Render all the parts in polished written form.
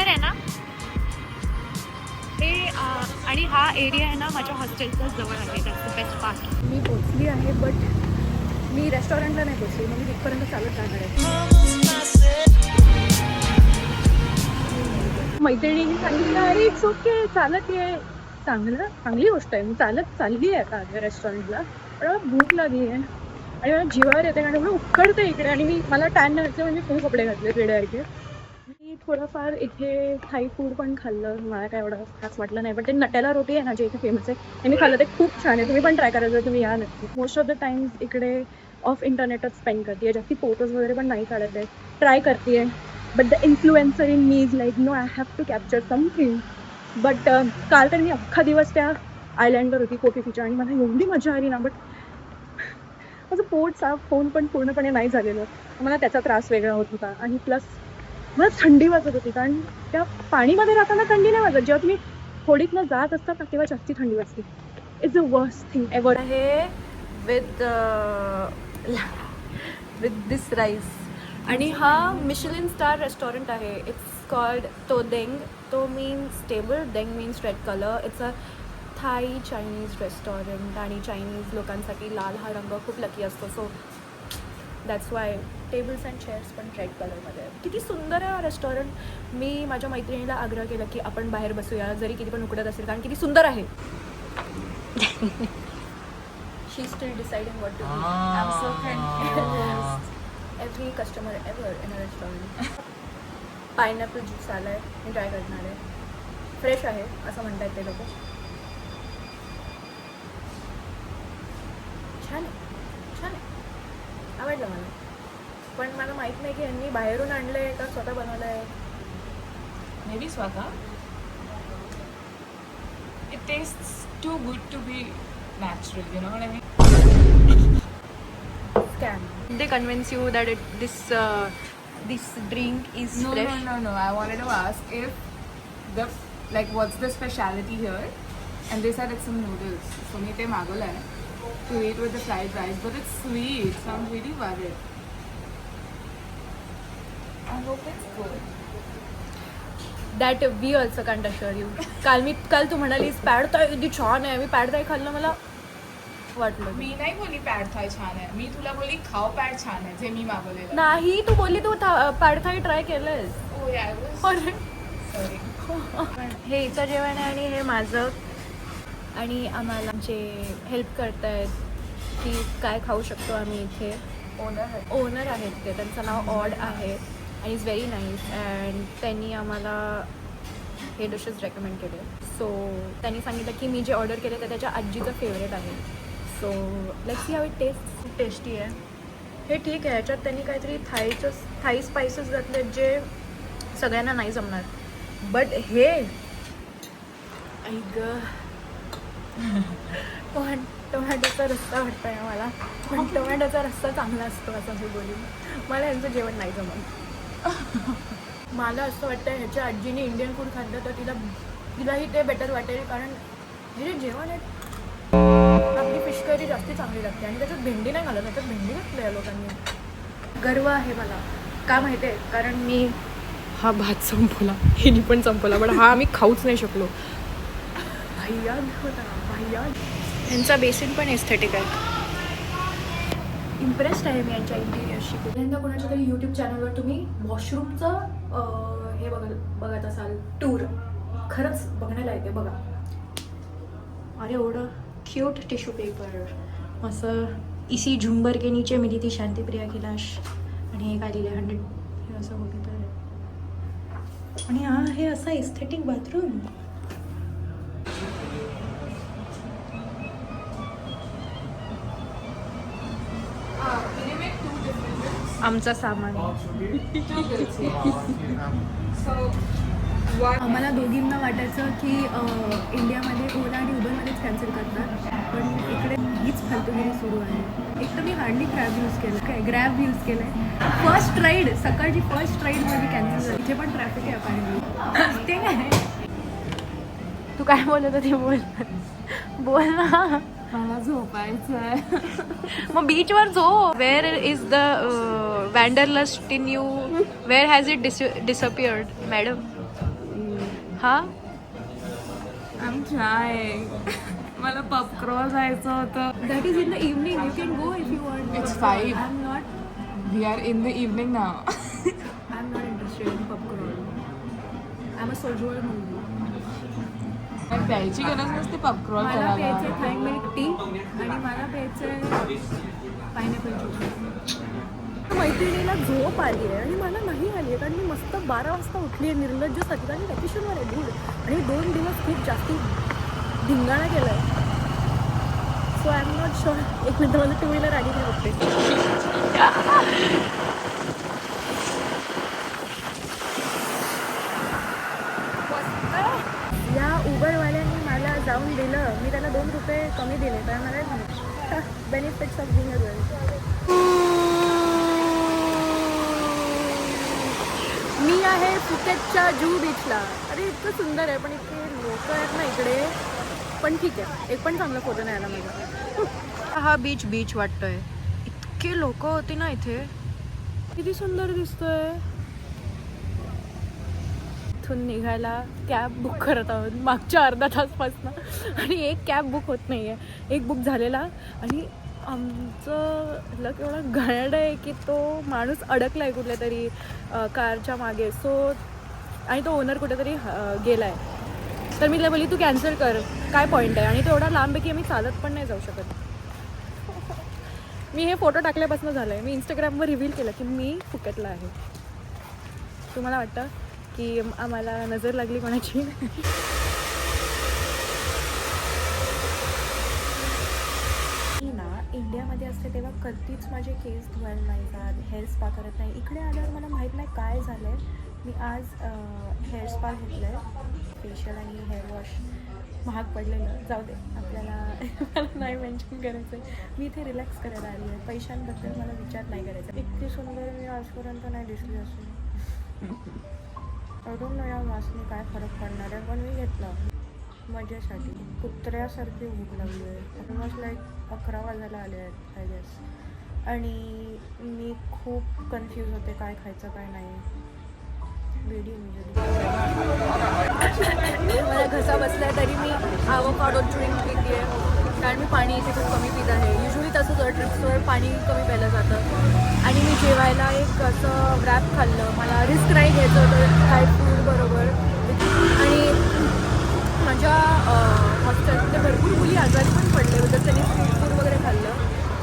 सुंदर आहे ना हे. आणि हा एरिया आहे ना माझ्या हॉस्टेलच्या जवळ आहे. That's the best part. मी पोचली आहे बट मी रेस्टॉरंटला नाही पोचली. मग मी तिथपर्यंत चालत जाणार आहे. मैत्रिणीने सांगितलं अरे इट्स ओके चालत ये. चांगली गोष्ट आहे. मी चालत चालली आहे आता रेस्टॉरंटला. पण मला भूक लागली आहे आणि मला जीवावर येते कारण एवढं उकडतं इकडे. आणि मला टॅन नाही म्हणजे फुल कपडे घातले वेड्यासारखे. मी थोडंफार इथे थाई फूड पण खाल्लं. मला काय एवढं खास वाटलं नाही. पण ते नटेला रोटी आहे ना जे इथे फेमस आहे हे मी खाल्लं. ते खूप छान आहे. तुम्ही पण ट्राय करायचं. तुम्ही या नक्की. मोस्ट ऑफ द टाइम्स इकडे ऑफ इंटरनेटच स्पेंड करते. जास्ती फोटोज वगैरे पण नाही काढत आहे. ट्राय करते आहे. But the influencer in me is like no I have to capture something. But काल तर मी अख्खा दिवस त्या आयलँडवर होती कोफीफीच्या आणि मला एवढी मजा आली ना. बट माझं पोट साफ होऊन पण पूर्णपणे नाही झालेलं. मला त्याचा त्रास वेगळा होत होता. आणि प्लस मला थंडी वाजत होती कारण त्या पाणीमध्ये राहताना थंडी नाही वाजत. जेव्हा तुम्ही होडीतनं जात असतात ना तेव्हा जास्ती थंडी वाजते. It's the worst thing ever. आहे विथ दिस राईस. आणि हा मिशेलिन स्टार रेस्टॉरंट आहे. It's called To Deng. To means table, Deng means red colour. It's a Thai Chinese restaurant. आणि चायनीज लोकांसाठी लाल हा रंग खूप लकी असतो. So that's why tables and chairs पण रेड कलरमध्ये आहेत. किती सुंदर आहे हा रेस्टॉरंट. मी माझ्या मैत्रिणीला आग्रह केला की आपण बाहेर बसूया जरी किती पण उकडत असेल कारण किती सुंदर आहे. She still deciding what to do. I am so confused. Every customer ever in a restaurant. Pineapple juice आला आहे. मी ट्राय करणार आहे. फ्रेश आहे असं म्हणतात ते लोक. छान आहे, छान आहे. आवडलं मला. पण मला माहीत नाही की यांनी बाहेरून आणलं आहे का स्वतः बनवलं आहे. मे बी स्वतः. It tastes too good to be natural, you know what I mean? Scam. They convince you that this drink is No, fresh. no. I wanted to ask if what's the speciality here? And they said it's some noodles. So me te magula hai to eat with the fried rice, but it's sweet. So I'm really worried. I hope it's good. That we also can't assure you. काल तू म्हणालीस pad थाय किती छान आहे. मी pad थाय खाल्लं मला वाटलं. मी नाही बोली पॅड थाय छान आहे. मी तुला बोली खाओ पॅड छान आहे जे मी मागवलेलं. नाही तू बोलली तू पॅड थाय ट्राय केलंस. Oh yeah, I was sorry. हे हिचं जेवण आहे आणि हे माझं. आणि आम्हाला जे हेल्प करतायत की काय खाऊ शकतो आम्ही इथे. ओनर आहेत ते. त्यांचं नाव ऑड आहे आणि इज व्हेरी नाईस. अँड त्यांनी आम्हाला हे डिशेस रेकमेंड केले. सो त्यांनी सांगितलं की मी जे ऑर्डर केले ते त्याच्या आजीचं फेवरेट आहे. So let's see how it taste. खूप टेस्टी आहे हे. ठीक आहे. ह्याच्यात त्यांनी काहीतरी थाई स्पायसेस घातलेत जे सगळ्यांना नाही जमणार. बट हे ऐक टोमॅटोचा रस्सा वाटतं आहे मला. पण टोमॅटोचा रस्सा चांगला असतो असं मी बोलून. मला यांचं जेवण नाही जमत. मला असं वाटतं ह्याच्या आजीने इंडियन फूड खाल्लं तर तिलाही ते बेटर वाटेल. कारण हे जे जेवण आहे आपली फिश करी जास्त चांगली लागते. आणि त्याच्यात भेंडी नाही घालत. त्याच्यात भेंडी घातली आहे लोकांनी. गर्व आहे मला. का माहिती आहे कारण मी हा भात संपवला. हिनी पण संपवला. पण हा आम्ही खाऊच नाही शकलो. भैयाद होता भैयाद. यांचा बेसिन पण एस्थेटिक आहे. इम्प्रेस्ड आहे मी यांच्या इंटिरियर्सशी. पहिल्यांदा कोणाच्या तरी यूट्यूब चॅनलवर तुम्ही वॉशरूमचं हे बघत असाल टूर. खरंच बघण्याला येते बघा. अरे एवढं क्यूट टिश्यू पेपर. असं इसी झुंबर के नीचे मिली थी शांती प्रिया की लाश. आणि हे काय लिहिले 100 हे असं बघितलं. आणि हा हे असं एस्थेटिक बाथरूम. आमचं सामान. आम्हाला दोघींना वाटायचं की इंडियामध्ये ओला आणि उबरमध्येच कॅन्सल करतात. पण इकडे हीच फालतूगिरी सुरू आहे. एक तर मी हार्डली ग्रॅब यूज केलं आहे. फर्स्ट राईड सकाळची फर्स्ट राईडमध्ये कॅन्सल झाली. इथे पण ट्रॅफिक आहे अपार्टमेंट. ते काय तू काय बोलत होती. बोल ना. मला झोपायचं आहे. मग बीचवर झोप. Where is the wanderlust in you. Where has it disappeared madam. हा I'm trying. मला पॉपक्रॉन जायचं होतं. That is in the evening. You can go if you want. It's 5. I am not We are in the evening now. Interested in popcorn. I am a सोजवळ मुलगी. पण प्यायची गरज नसते पॉपक्रॉन मला प्यायचे करायला. थाय मिल्क टी आणि मला प्यायचे पायनॅपल ज्यूस. मैत्रिणीला झोप आली आहे आणि मला नाही आली आहे, कारण मी मस्त 12 वाजता उठली आहे निर्लज्ज साठी, आणि वॅकेशनवर आहे दूर, आणि 2 दिवस खूप जास्ती धिंगाणा केला आहे. So I am not sure. एक मिनटं मला 2 व्हीलर आली नाही बघते. या उबरवाल्याने मला जाऊन दिलं. मी त्याला 2 रुपये कमी दिले, तर मला benefits of being a girl. मी आहे फुकेतच्या जुहू बीचला. अरे इतकं सुंदर आहे, पण इतके लोक आहेत ना इकडे. पण ठीक आहे, एक पण चांगला फोटो नाही आला माझा. हा बीच वाटतोय. इतके लोक होते ना इथे. किती सुंदर दिसतोय. इथून निघायला कॅब बुक करत आहोत मागच्या अर्धा तासपासून, आणि एक कॅब बुक होत नाही आहे. एक बुक झालेला, आणि आमचं लक एवढा घाणेरडं आहे की तो माणूस अडकला आहे कुठल्या तरी कारच्या मागे. सो आणि तो ओनर कुठेतरी गेला आहे. तर मी तिला बोलली तू कॅन्सल कर, काय पॉईंट आहे. आणि तो एवढा लांब आहे की आम्ही चालत पण नाही जाऊ शकत. मी हे फोटो टाकल्यापासून झालं आहे. मी इंस्टाग्रामवर रिव्हील केलं की मी फुकेतला आहे. तुम्हाला वाटतं की आम्हाला नजर लागली कोणाची? ना इंडियामध्ये असते तेव्हा कधीच माझे केस धुवायला नाही जात, हेअर स्पा करत नाही. इकडे आल्यावर मला माहीत नाही काय झालं आहे. मी आज हेअर स्पा घेतलं आहे, फेशियल आणि हेअर वॉश. महाग पडलेलं, जाऊ दे आपल्याला. मला नाही मेन्शन करायचं आहे. मी इथे रिलॅक्स करायला आली आहे. पैशांबद्दल मला विचार नाही करायचा. इतकी सुंदर मी आजपर्यंत नाही दिसली असून. अजून या मासने काय फरक पडणार आहे, पण मी घेतलं मजेसाठी. कुत्र्यासारखी भूक लागली आहे. ऑलमोस्ट लाईक 11 वाजायला आले आहेत आय गेस. आणि मी खूप कन्फ्यूज होते काय खायचं काय नाही. व्हिडिओ मला घसा बसला आहे तरी मी आवोकाडो ड्रिंक पिते आहे, कारण मी पाणी इथे खूप कमी पित आहे. युजली तसंच ट्रिप्सवर पाणी कमी प्यायलं जातं. आणि मी जेवायला एक असं रॅप खाल्लं. मला रिस्क नाही घ्यायचं होतं काय फूड बरोबर. आणि माझ्या हॉस्टेलमध्ये भरपूर मुली आजारी पण पडले होते. त्यांनी स्ट्रीट फूड वगैरे खाल्लं.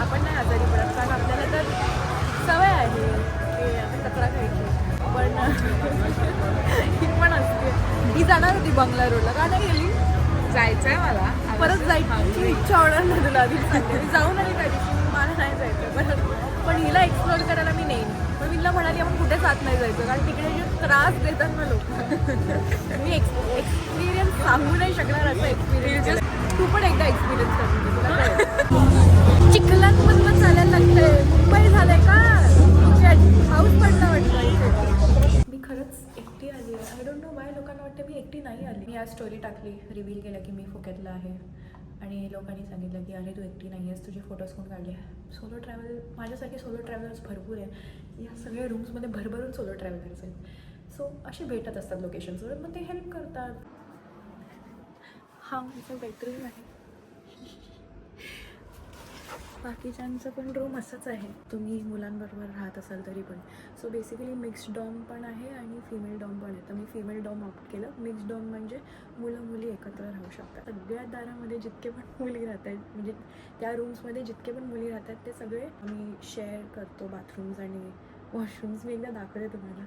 आपण नाही आजारी पडत, कारण आपल्याला तर सवय आहे की आपण कचरा खायची. पण ही पण असते. ही जाणार होती बंगला रोडला, का नाही गेली? जायचं आहे मला परत जायची इच्छा होणार नाही तुला. आधी सांगते मी जाऊन आली त्या दिवशी, मला नाही जायचं परत. पण हिला एक्सप्लोर करायला मी नेईन. पण मी हिला म्हणाली आपण कुठेच आत नाही जायचं, कारण तिकडे जे त्रास देतात ना लोक. मी एक्सपिरियन्स सांगू नाही शकणार असं एक्सपिरियन्स. तू पण एकदा एक्सपिरियन्स कर. तुला चिखलांमधनं चालायला लागतंय. मुंबई झालंय का? पाऊस पडला वाटतं इथे. मी खरंच एकटी आली आहे. आय डोंट नो वाय लोकांना वाटतं मी एकटी नाही आली. मी आज स्टोरी टाकली, रिव्हील केलं की मी फुकेतला आहे, आणि लोकांनी सांगितलं की अरे तू एकटी नाही आहेस, तुझे फोटोज कोण काढले. सोलो ट्रॅव्हल, माझ्यासारखे सोलो ट्रॅव्हलर्स भरपूर आहे. या सगळ्या रूम्समध्ये भरभरून सोलो ट्रॅव्हलर्स आहेत. सो असे भेटत असतात लोकेशन्सवर, मग ते हेल्प करतात. हा माझं बेडरूम आहे. बाकीच्यांचं पण रूम असंच आहे. तुम्ही मुलांबरोबर राहत असाल तरी पण. सो बेसिकली मिक्स्ड डॉम पण आहे आणि फिमेल डॉम पण आहे. तर मी फिमेल डॉम ऑप्ट केलं. मिक्स्ड डॉम म्हणजे मुलं मुली एकत्र राहू शकतात. सगळ्या दारामध्ये जितके पण मुली राहत आहेत, म्हणजे त्या रूम्समध्ये जितके पण मुली राहतात ते सगळे आम्ही शेअर करतो बाथरूम्स आणि वॉशरूम्स. मी एकदा दाखवते तुम्हाला,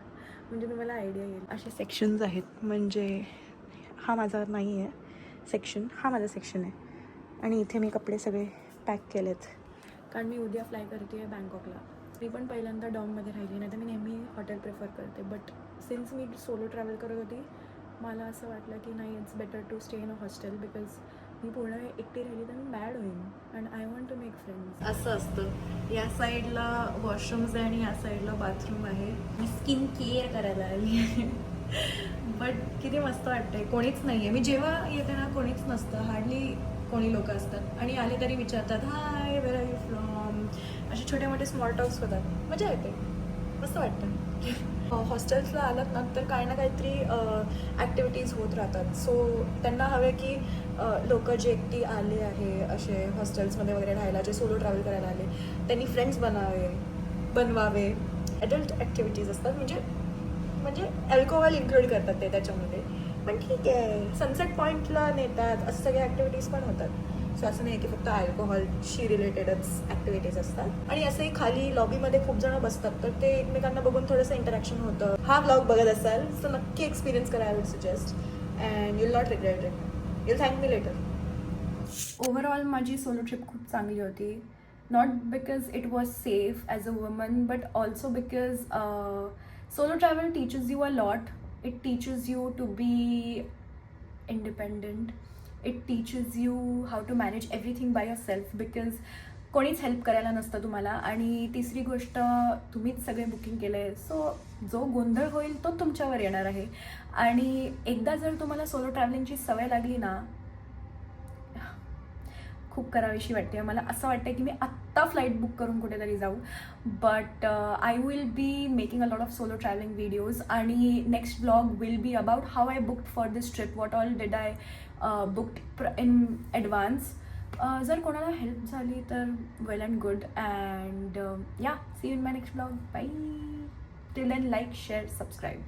म्हणजे तुम्हाला आयडिया येईल. असे सेक्शन्स आहेत, म्हणजे हा माझा नाही आहे सेक्शन, हा माझा सेक्शन आहे. आणि इथे मी कपडे सगळे पॅक केलेत, कारण मी उद्या फ्लाय करते आहे बँकॉकला. मी पण पहिल्यांदा डॉममध्ये राहिली नाही, तर मी नेहमी हॉटेल प्रेफर करते. बट सिन्स मी सोलो ट्रॅव्हल करत होती, मला असं वाटलं की नाही, it's better to stay in a hostel. Because मी पूर्ण एकटी राहिली तर मी बॅड होईन, and I want to make friends. असं असतं. या साईडला वॉशरूम्स आहे आणि या साईडला बाथरूम आहे. मी स्किन केअर करायला आली आहे. बट किती मस्त वाटतंय. कोणीच नाही आहे. मी जेव्हा येते ना कोणीच नसतं, हार्डली कोणी लोक असतात, आणि आले तरी विचारतात हाय वेअर आर यू फ्रॉम. असे छोटे मोठे स्मॉल टॉक्स होतात. मजा येते, मस्त वाटतं. हॉस्टेल्सला आलात ना तर काही ना काहीतरी ॲक्टिव्हिटीज होत राहतात. सो त्यांना हवे की लोक जे एकटी आले आहे असे हॉस्टेल्समध्ये वगैरे राहायला, जे सोलो ट्रॅव्हल करायला आले, त्यांनी फ्रेंड्स बनवावे. ॲडल्ट ॲक्टिव्हिटीज असतात, म्हणजे अल्कोहोल इन्क्लूड करतात ते त्याच्यामध्ये. पण ठीक आहे, सनसेट पॉईंटला नेतात, असं सगळ्या ॲक्टिव्हिटीज पण होतात. सो असं नाही की फक्त अल्कोहोलशी रिलेटेडच ॲक्टिव्हिटीज असतात. आणि असंही खाली लॉबीमध्ये खूप जण बसतात, तर ते एकमेकांना बघून थोडंसं इंटरॅक्शन होतं. हा व्लॉग बघत असाल तर नक्की एक्सपिरियन्स करा, I would suggest, and you'll not regret it. You'll thank me later. Overall माझी सोलो ट्रिप खूप चांगली होती. Not because it was safe as a woman, but also because solo travel teaches you a lot. It teaches you to be independent. It teaches you how to manage everything by yourself because कोणीच help करायला नसतं तुम्हाला. आणि तिसरी गोष्ट, तुम्हीच सगळे booking केलं आहे, सो जो गोंधळ होईल तो तुमच्यावर येणार आहे. आणि एकदा जर तुम्हाला सोलो ट्रॅव्हलिंगची सवय लागली ना, खूप करावीशी वाटते. मला असं वाटतं की मी आत्ता फ्लाईट बुक करून कुठेतरी जाऊ. But I will be making a lot of solo travelling videos. आणि next blog will be about how I booked for this trip, what all did I booked in advance. जर कोणाला help झाली तर well and good. And yeah, see you in my next blog. Bye. Till then, like, share, subscribe.